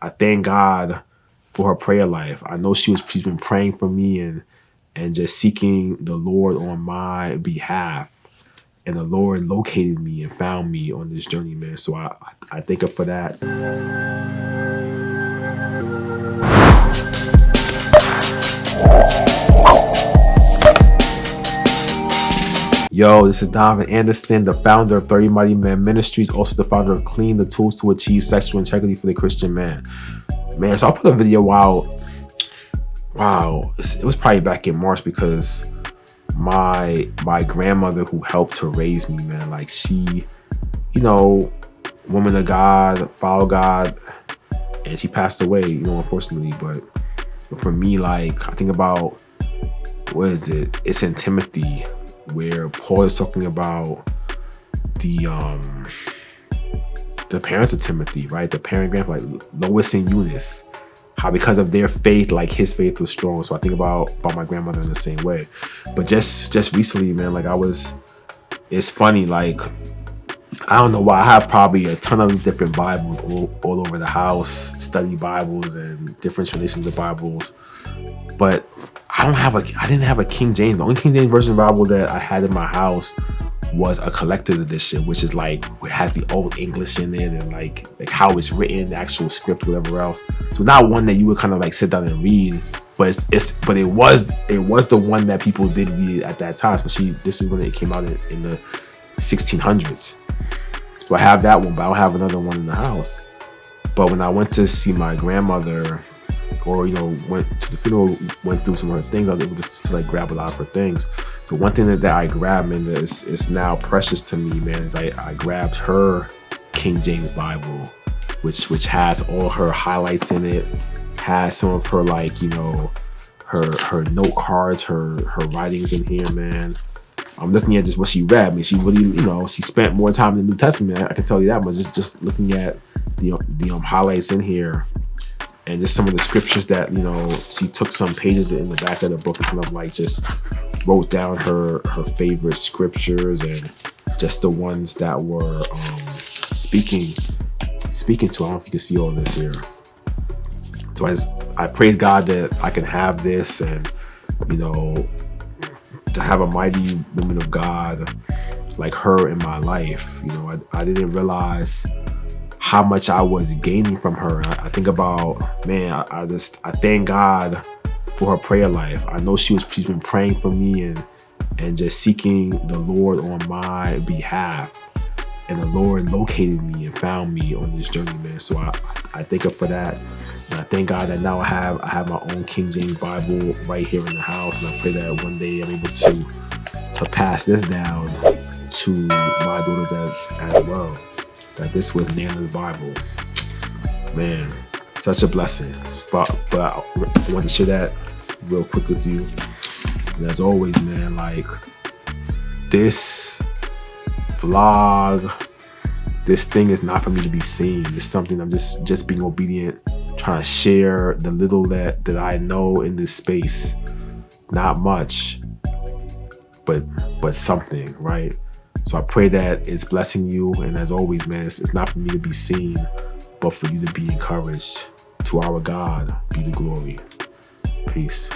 I thank God for her prayer life. I know she's been praying for me and just seeking the Lord on my behalf. And the Lord located me and found me on this journey, man. So I thank her for that. Yo, this is Donovan Anderson, the founder of 30 Mighty Men Ministries, also the founder of Clean, the tools to achieve sexual integrity for the Christian man. Man, so I put a video out. Wow, it was probably back in March because my grandmother who helped to raise me, man, like she, woman of God, follow God, and she passed away, unfortunately. But for me, like I think about, what is it? It's in Timothy where Paul is talking about the parents of Timothy, right? The parent grandpa, like Lois and Eunice, how because of their faith, like his faith was strong. So I think about my grandmother in the same way. But just recently, man, like it's funny, like I don't know why I have probably a ton of different Bibles all over the house, study Bibles and different translations of Bibles. But I didn't have a King James. The only King James version of the Bible that I had in my house was a collector's edition, which is like, it has the old English in it and like how it's written, the actual script, whatever else. So not one that you would kind of like sit down and read, but it was the one that people did read at that time. Especially this is when it came out in the 1600s. So I have that one, but I don't have another one in the house. But when I went to see my grandmother, or went to the funeral, went through some of her things, I was able to like grab a lot of her things. So one thing that I grabbed, man, that is now precious to me, man, is I grabbed her King James Bible, which has all her highlights in it, has some of her like her note cards, her writings in here, man. I'm looking at just what she read. I mean, she really, she spent more time in the New Testament. I can tell you that much. Just looking at the highlights in here, and just some of the scriptures that she took some pages in the back of the book and kind of like just wrote down her favorite scriptures and just the ones that were speaking to. I don't know if you can see all this here. So I praise God that I can have this, and to have a mighty woman of God like her in my life. I didn't realize how much I was gaining from her. I think about, man, I thank God for her prayer life. I know she's been praying for me and just seeking the Lord on my behalf. And the Lord located me and found me on this journey, man. So I thank her for that. And I thank God that now I have my own King James Bible right here in the house. And I pray that one day I'm able to pass this down to my daughters as well. That this was Nana's Bible. Man, such a blessing. But I want to share that real quick with you. And as always, man, like this vlog, this thing is not for me to be seen. It's something I'm just being obedient, trying to share the little that I know in this space. Not much, but something, right? So I pray that it's blessing you. And as always, man, it's not for me to be seen, but for you to be encouraged. To our God be the glory. Peace.